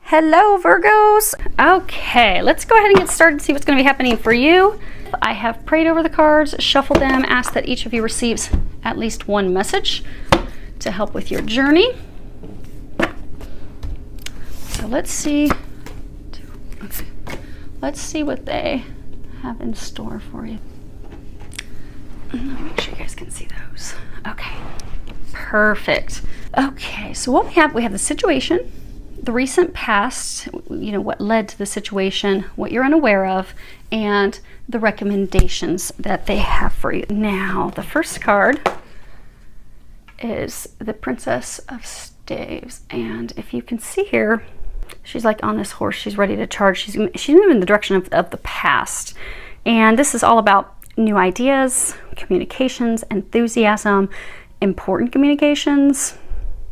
Hello, Virgos. Okay, let's go ahead and get started and see what's going to be happening for you. I have prayed over the cards, shuffled them, asked that each of you receives at least one message to help with your journey. So let's see what they have in store for you. Let me make sure you guys can see those. Okay, perfect. Okay, so what we have the situation, the recent past, you know, what led to the situation, what you're unaware of, and the recommendations that they have for you. Now, the first card is the Princess of Staves, and if you can see here, she's like on this horse. She's ready to charge. She's moving in the direction of the past, and this is all about new ideas, communications, enthusiasm, important communications,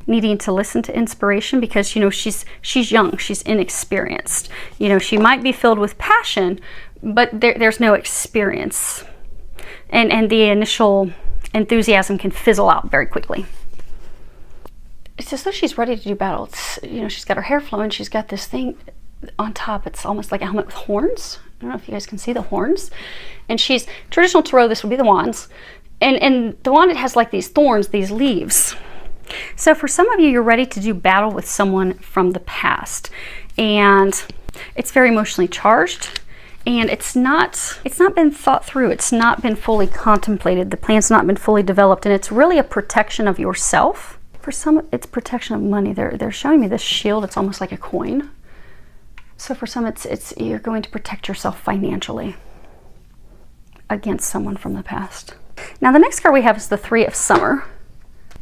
needing to listen to inspiration because, you know, she's young, she's inexperienced. You know, she might be filled with passion, but there's no experience. And the initial enthusiasm can fizzle out very quickly. It's as though she's ready to do battle. It's, you know, she's got her hair flowing, she's got this thing on top. It's almost like a helmet with horns. I don't know if you guys can see the horns. And she's, traditional tarot, this would be the wands. And the wand, it has like these thorns, these leaves. So for some of you, you're ready to do battle with someone from the past, and it's very emotionally charged, and it's not been thought through. It's not been fully contemplated. The plan's not been fully developed, and it's really a protection of yourself. For some, it's protection of money. They're showing me this shield. It's almost like a coin. So for some, it's you're going to protect yourself financially against someone from the past. Now the next card we have is the Three of Summer.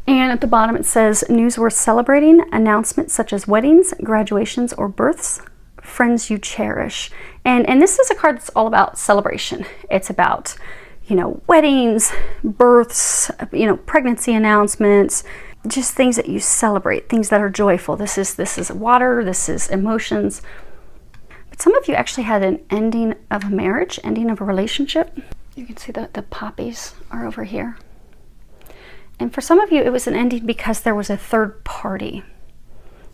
And at the bottom it says, news worth celebrating, announcements such as weddings, graduations, or births, friends you cherish. And this is a card that's all about celebration. It's about, you know, weddings, births, you know, pregnancy announcements, just things that you celebrate, things that are joyful. This is water, this is emotions. But some of you actually had an ending of a marriage, ending of a relationship. You can see the poppies are over here. And for some of you, it was an ending because there was a third party.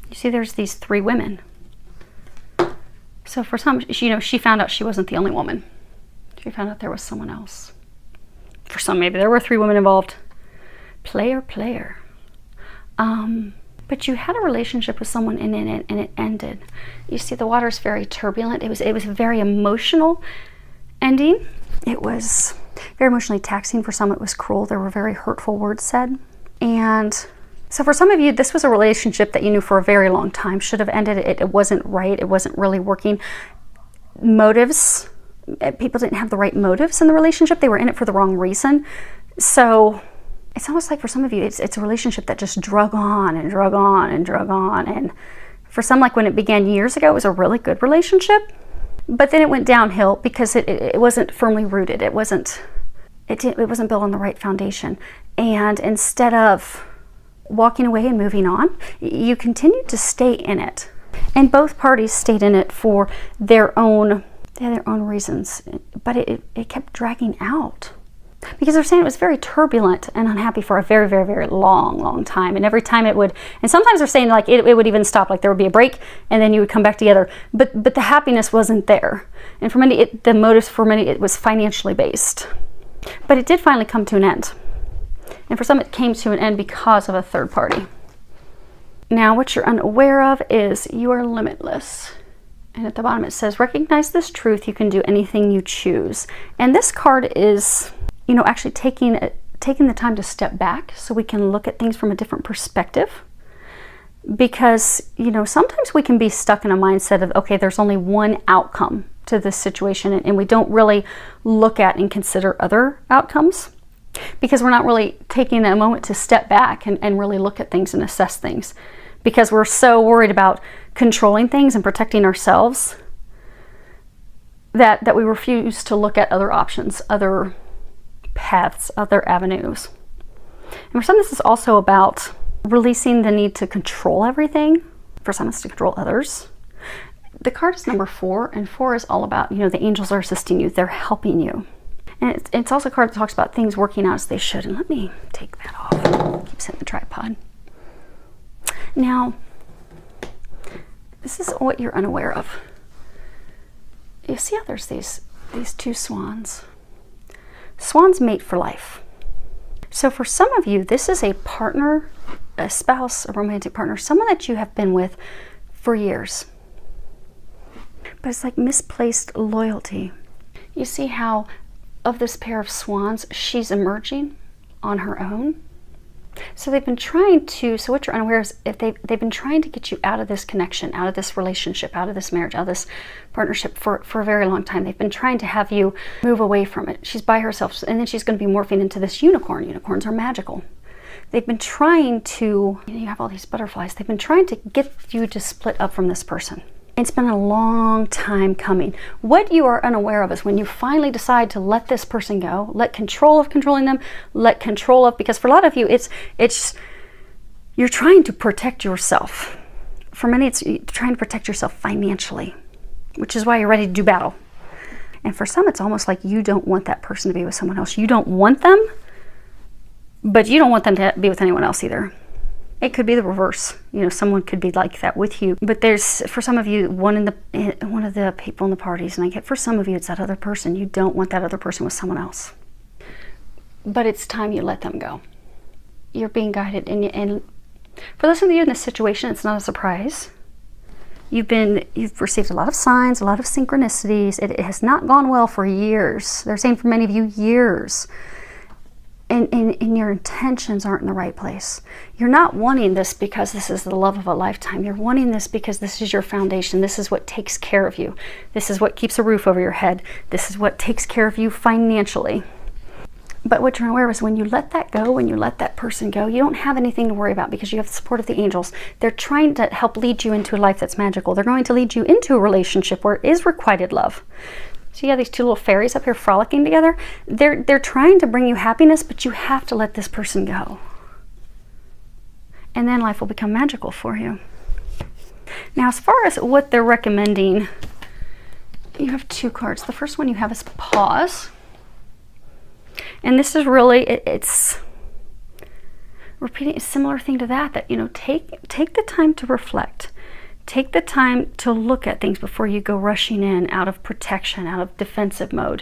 You see, there's these three women. So for some, you know, she found out she wasn't the only woman. She found out there was someone else. For some, maybe there were three women involved. Player. But you had a relationship with someone and it ended. You see, the water is very turbulent. It was a very emotional ending. It was very emotionally taxing. For some, it was cruel. There were very hurtful words said. And so for some of you, this was a relationship that you knew for a very long time. Should have ended. It wasn't right. It wasn't really working. Motives. People didn't have the right motives in the relationship. They were in it for the wrong reason. So it's almost like for some of you, it's a relationship that just drug on and drug on and drug on. And for some, like when it began years ago, it was a really good relationship. But then it went downhill because it wasn't firmly rooted. It wasn't built on the right foundation. And instead of walking away and moving on, you continued to stay in it. And both parties stayed in it for their own reasons. But it kept dragging out. Because they're saying it was very turbulent and unhappy for a very, very, very long time. And every time it would, and sometimes they're saying like it would even stop, like there would be a break and then you would come back together. But the happiness wasn't there. And for many, the motives for many, it was financially based. But it did finally come to an end. And for some, it came to an end because of a third party. Now, what you're unaware of is you are limitless. And at the bottom it says, recognize this truth, you can do anything you choose. And this card is, you know, actually taking the time to step back so we can look at things from a different perspective. Because, you know, sometimes we can be stuck in a mindset of, okay, there's only one outcome to this situation, and we don't really look at and consider other outcomes because we're not really taking a moment to step back and really look at things and assess things, because we're so worried about controlling things and protecting ourselves that we refuse to look at other options, other paths, other avenues. And for some, this is also about releasing the need to control everything. For some, it's to control others. The card is number 4, and 4 is all about, you know, the angels are assisting you. They're helping you. And it's also a card that talks about things working out as they should. And let me take that off. Keep setting the tripod. Now, This is what you're unaware of. You see how there's these two swans? Swans mate for life. So for some of you, this is a partner, a spouse, a romantic partner, someone that you have been with for years. But it's like misplaced loyalty. You see how of this pair of swans, she's emerging on her own. So they've been trying to, so what you're unaware is if they've been trying to get you out of this connection, out of this relationship, out of this marriage, out of this partnership for a very long time. They've been trying to have you move away from it. She's by herself, and then she's going to be morphing into this unicorn. Unicorns are magical. They've been trying to, you have all these butterflies. They've been trying to get you to split up from this person. It's been a long time coming. What you are unaware of is when you finally decide to let this person go, let control of controlling them, let control of, because for a lot of you, it's you're trying to protect yourself. For many, it's trying to protect yourself financially, which is why you're ready to do battle. And for some, it's almost like you don't want that person to be with someone else. You don't want them, but you don't want them to be with anyone else either. It could be the reverse. Someone could be like that with you. But there's, for some of you, one of the people in the parties, and I get for some of you, it's that other person. You don't want that other person with someone else. But it's time you let them go. You're being guided. And for those of you in this situation, it's not a surprise. You've received a lot of signs, a lot of synchronicities. It has not gone well for years. They're saying for many of you, years. And your intentions aren't in the right place. You're not wanting this because this is the love of a lifetime. You're wanting this because this is your foundation. This is what takes care of you. This is what keeps a roof over your head. This is what takes care of you financially. But what you're aware of is when you let that go, when you let that person go, you don't have anything to worry about because you have the support of the angels. They're trying to help lead you into a life that's magical. They're going to lead you into a relationship where it is requited love. So you have these two little fairies up here frolicking together. They're trying to bring you happiness, but you have to let this person go. And then life will become magical for you. Now, as far as what they're recommending, you have two cards. The first one you have is pause. And this is really, it's repeating a similar thing to that, take the time to reflect. Take the time to look at things before you go rushing in out of protection, out of defensive mode.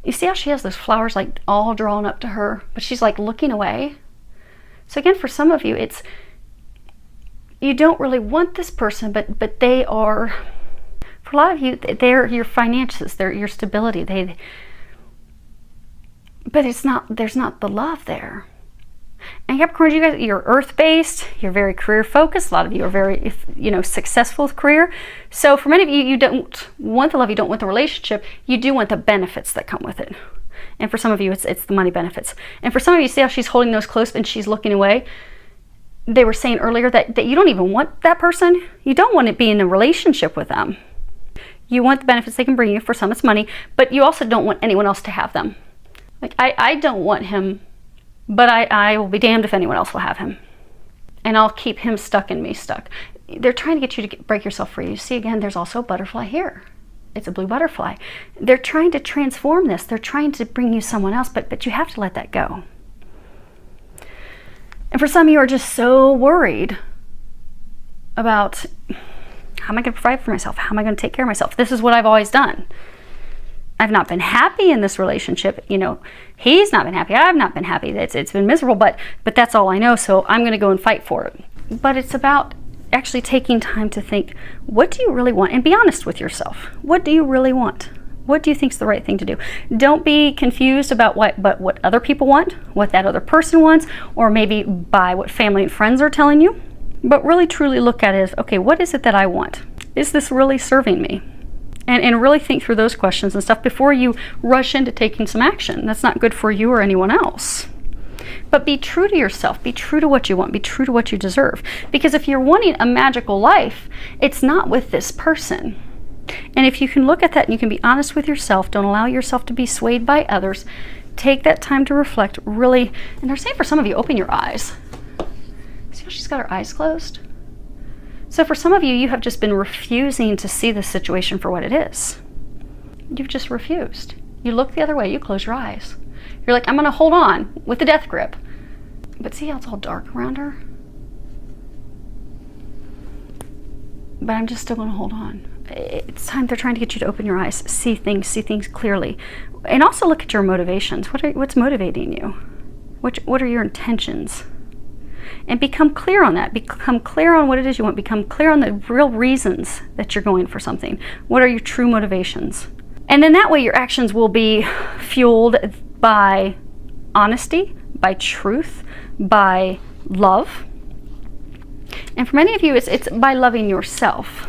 You see how she has those flowers like all drawn up to her, but she's like looking away. So again, for some of you, it's, you don't really want this person, but they are, for a lot of you, they're your finances, they're your stability. But there's not the love there. And Capricorns, you guys, you're earth-based, you're very career-focused. A lot of you are very, successful with career. So for many of you, you don't want the love, you don't want the relationship, you do want the benefits that come with it. And for some of you, it's the money benefits. And for some of you, see how she's holding those close and she's looking away? They were saying earlier that you don't even want that person. You don't want to be in a relationship with them. You want the benefits they can bring you. For some, it's money. But you also don't want anyone else to have them. Like, I don't want him, but I will be damned if anyone else will have him. And I'll keep him stuck and me stuck. They're trying to get you to break yourself free. You see, again, there's also a butterfly here. It's a blue butterfly. They're trying to transform this. They're trying to bring you someone else, but you have to let that go. And for some of you are just so worried about, how am I going to provide for myself? How am I going to take care of myself? This is what I've always done. I've not been happy in this relationship. He's not been happy. I've not been happy. It's been miserable, but that's all I know, so I'm going to go and fight for it. But it's about actually taking time to think, what do you really want? And be honest with yourself. What do you really want? What do you think is the right thing to do? Don't be confused about what other people want, what that other person wants, or maybe by what family and friends are telling you. But really truly look at it as, okay, what is it that I want? Is this really serving me? And really think through those questions and stuff before you rush into taking some action. That's not good for you or anyone else. But be true to yourself. Be true to what you want. Be true to what you deserve. Because if you're wanting a magical life, it's not with this person. And if you can look at that and you can be honest with yourself, don't allow yourself to be swayed by others, take that time to reflect, really. And they're saying for some of you, open your eyes. See how she's got her eyes closed? So for some of you, you have just been refusing to see the situation for what it is. You've just refused. You look the other way, you close your eyes. You're like, I'm going to hold on with the death grip. But see how it's all dark around her? but I'm just still going to hold on. It's time. They're trying to get you to open your eyes, see things clearly, and also look at your motivations. What's motivating you? What are your intentions? And become clear on that. Become clear on what it is you want. Become clear on the real reasons that you're going for something. What are your true motivations? And then that way your actions will be fueled by honesty, by truth, by love. And for many of you, it's by loving yourself.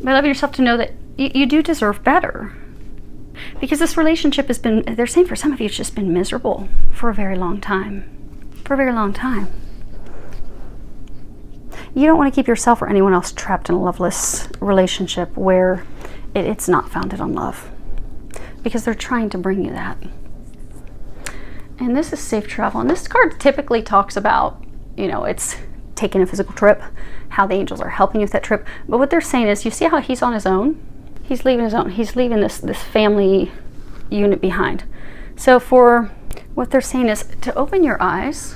By loving yourself to know that you do deserve better. Because this relationship has been, they're saying for some of you, it's just been miserable for a very long time. For a very long time. You don't want to keep yourself or anyone else trapped in a loveless relationship where it's not founded on love. Because they're trying to bring you that. And this is safe travel. And this card typically talks about, you know, it's taking a physical trip, how the angels are helping you with that trip. But what they're saying is, you see how he's on his own? He's leaving his own. He's leaving this family unit behind. So for what they're saying is to open your eyes,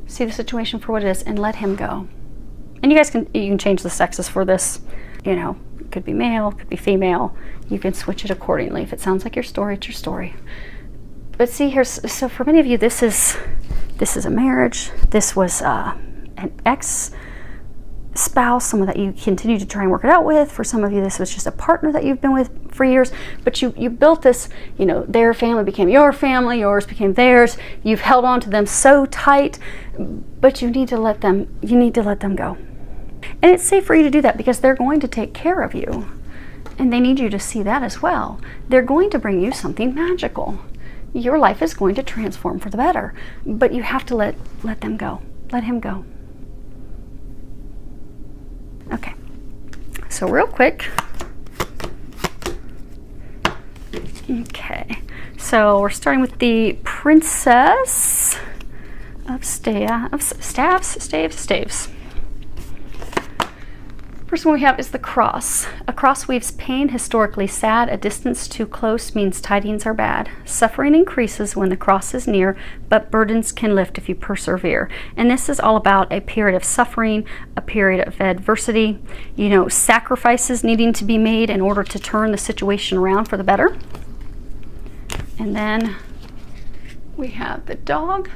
see the situation for what it is, and let him go. And you can change the sexes for this. You know, it could be male, it could be female. You can switch it accordingly. If it sounds like your story, it's your story. But see, so for many of you, this is a marriage. This was an ex-spouse, someone that you continue to try and work it out with. For some of you, this was just a partner that you've been with for years. But you built this, you know, their family became your family, yours became theirs. You've held on to them so tight, but you need to let them go. And it's safe for you to do that because they're going to take care of you. And they need you to see that as well. They're going to bring you something magical. Your life is going to transform for the better, but you have to let them go. Let him go. Okay, so real quick. Okay, so we're starting with the Princess of Staves. First one we have is the cross. A cross weaves pain, historically sad. A distance too close means tidings are bad. Suffering increases when the cross is near, but burdens can lift if you persevere. And this is all about a period of suffering, a period of adversity, you know, sacrifices needing to be made in order to turn the situation around for the better. And then we have the dog.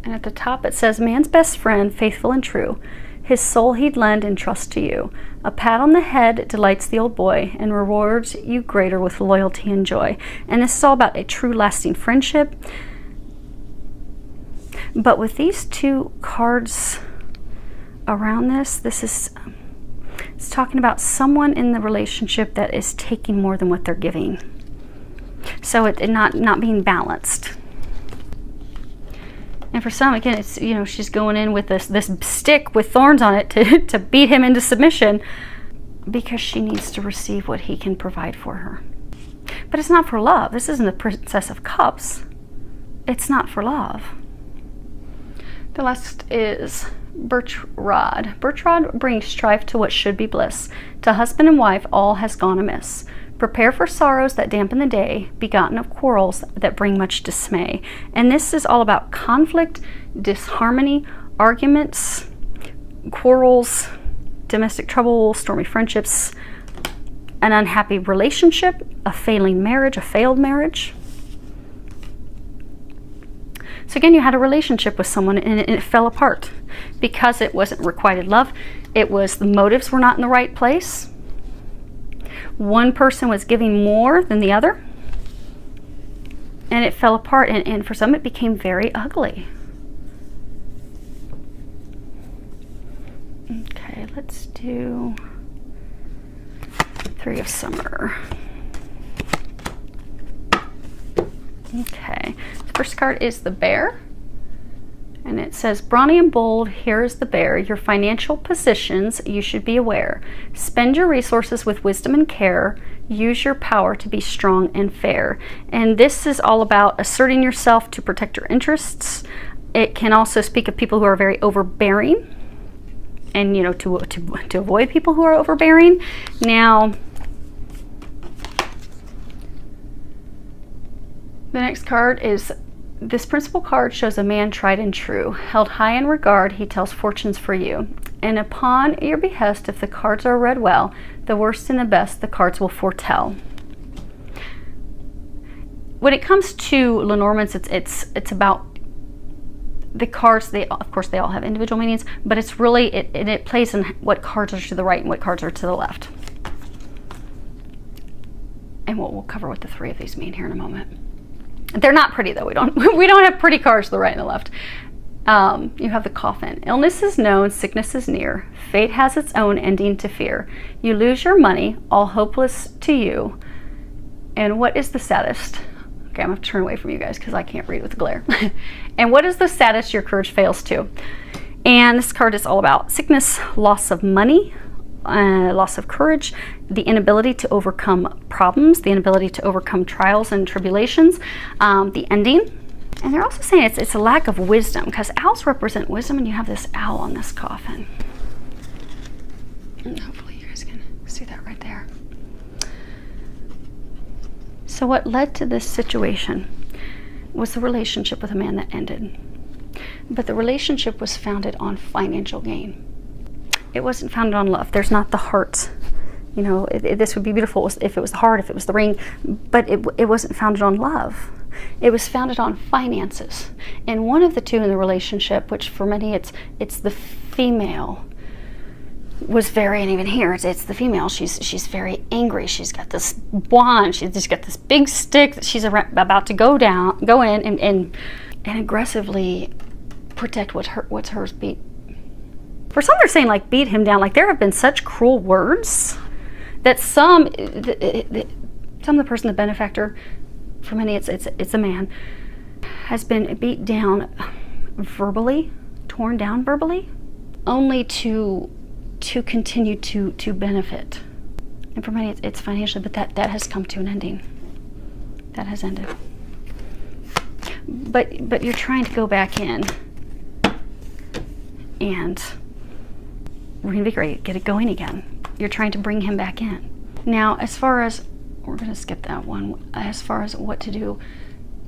And at the top it says, man's best friend, faithful and true. His soul he'd lend in trust to you. A pat on the head delights the old boy and rewards you greater with loyalty and joy. And this is all about a true lasting friendship. But with these two cards around this is it's talking about someone in the relationship that is taking more than what they're giving. So it not being balanced. And for some, again, it's, you know, she's going in with this stick with thorns on it to beat him into submission because she needs to receive what he can provide for her. But it's not for love. This isn't the Princess of Cups. It's not for love. The last is birch rod. Birch rod brings strife to what should be bliss. To husband and wife, all has gone amiss. Prepare for sorrows that dampen the day, begotten of quarrels that bring much dismay. And this is all about conflict, disharmony, arguments, quarrels, domestic trouble, stormy friendships, an unhappy relationship, a failing marriage, a failed marriage. So again, you had a relationship with someone and it fell apart because it wasn't requited love. It was the motives were not in the right place. One person was giving more than the other, and it fell apart, and for some it became very ugly. Okay, let's do Three of Summer. Okay, the first card is the Bear. And it says, brawny and bold, here is the bear. Your financial positions, you should be aware. Spend your resources with wisdom and care. Use your power to be strong and fair. And this is all about asserting yourself to protect your interests. It can also speak of people who are very overbearing. And, you know, to avoid people who are overbearing. Now, the next card is, this principal card shows a man tried and true. Held high in regard, he tells fortunes for you. And upon your behest, if the cards are read well, the worst and the best the cards will foretell. When it comes to Lenormand's, it's about the cards. Of course they all have individual meanings, but it's really it plays in what cards are to the right and what cards are to the left. And we'll cover what the three of these mean here in a moment. They're not pretty though. We don't have pretty cards to the right and the left. You have the Coffin. Illness is known, sickness is near. Fate has its own ending to fear. You lose your money, all hopeless to you. And what is the saddest? Okay, I'm gonna have to turn away from you guys because I can't read with the glare. And what is the saddest your courage fails to? And this card is all about sickness, loss of money, loss of courage, the inability to overcome problems, the inability to overcome trials and tribulations, the ending. And they're also saying it's a lack of wisdom, because owls represent wisdom, and you have this owl on this coffin. And hopefully you guys can see that right there. So what led to this situation was the relationship with a man that ended. But the relationship was founded on financial gain. It wasn't founded on love. There's not the heart. You know, this would be beautiful if it was the heart, if it was the ring, but it wasn't founded on love. It was founded on finances. And one of the two in the relationship, which for many it's the female, was very, and even here it's the female, she's very angry. She's got this wand, she's just got this big stick that she's about to go in and aggressively protect what's hers. Beat. For some, they're saying like beat him down. Like there have been such cruel words that some of the person, the benefactor, for many it's a man, has been beat down verbally, torn down verbally, only to continue to benefit. And for many it's financially, but that has come to an ending. That has ended. But you're trying to go back in and reinvigorate, get it going again. You're trying to bring him back in. Now, as far as, we're going to skip that one, as far as what to do,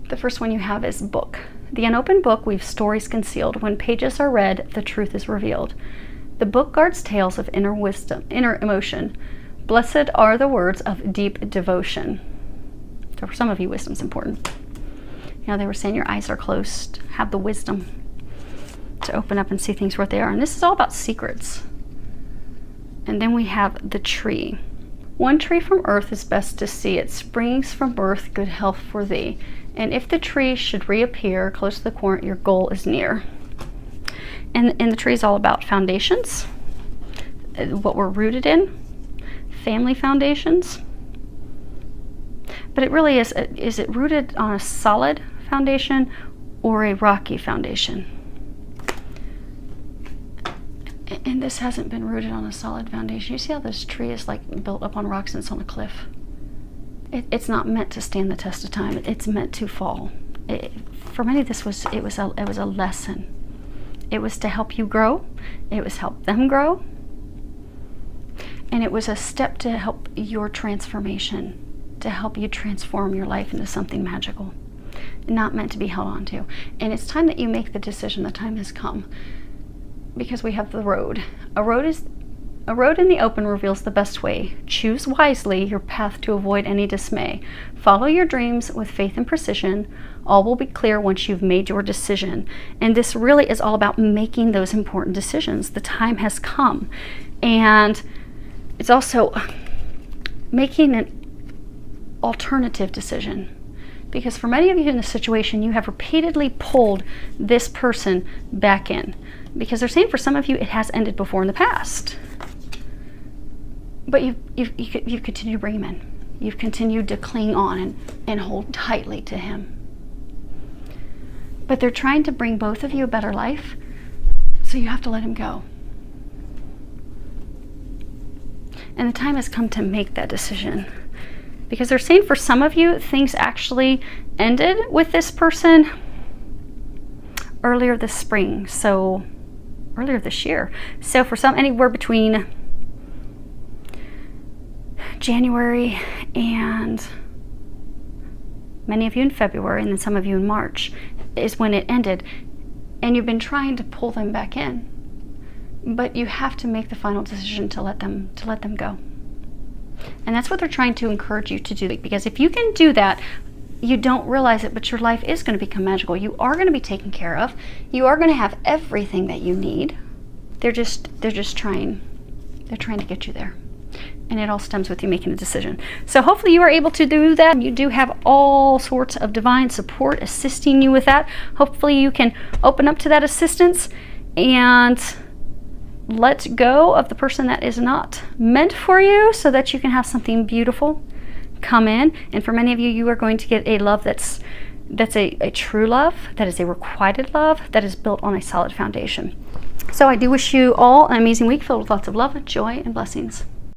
the first one you have is book. The unopened book weaves stories concealed. When pages are read, the truth is revealed. The book guards tales of inner wisdom, inner emotion. Blessed are the words of deep devotion. So for some of you, wisdom's important. You know, they were saying your eyes are closed. Have the wisdom to open up and see things for what they are. And this is all about secrets. And then we have the tree. One tree from earth is best to see. It springs from birth, good health for thee. And if the tree should reappear close to the corner, your goal is near. And the tree is all about foundations, what we're rooted in, family foundations. But it really is it rooted on a solid foundation or a rocky foundation? And this hasn't been rooted on a solid foundation. You see how this tree is like built up on rocks and it's on a cliff? It's not meant to stand the test of time. It's meant to fall. For many, it was a lesson. It was to help you grow. It was help them grow. And it was a step to help your transformation, to help you transform your life into something magical, not meant to be held on to. And it's time that you make the decision. The time has come. Because we have the road. A road in the open reveals the best way. Choose wisely your path to avoid any dismay. Follow your dreams with faith and precision. All will be clear once you've made your decision. And this really is all about making those important decisions. The time has come. And it's also making an alternative decision. Because for many of you in this situation, you have repeatedly pulled this person back in. Because they're saying for some of you, it has ended before in the past. But you've continued to bring him in. You've continued to cling on and hold tightly to him. But they're trying to bring both of you a better life, so you have to let him go. And the time has come to make that decision. Because they're saying for some of you, things actually ended with this person earlier this spring. So earlier this year. So for some, anywhere between January and many of you in February, and then some of you in March, is when it ended. And you've been trying to pull them back in. but you have to make the final decision to let them go. And that's what they're trying to encourage you to do, because if you can do that, you don't realize it, but your life is going to become magical. You are going to be taken care of. You are going to have everything that you need. They're just trying to get you there. And it all stems with you making a decision. So hopefully you are able to do that. You do have all sorts of divine support assisting you with that. Hopefully you can open up to that assistance and let go of the person that is not meant for you, so that you can have something beautiful come in. And for many of you, you are going to get a love that's a true love, that is a requited love, that is built on a solid foundation. So I do wish you all an amazing week filled with lots of love, joy, and blessings.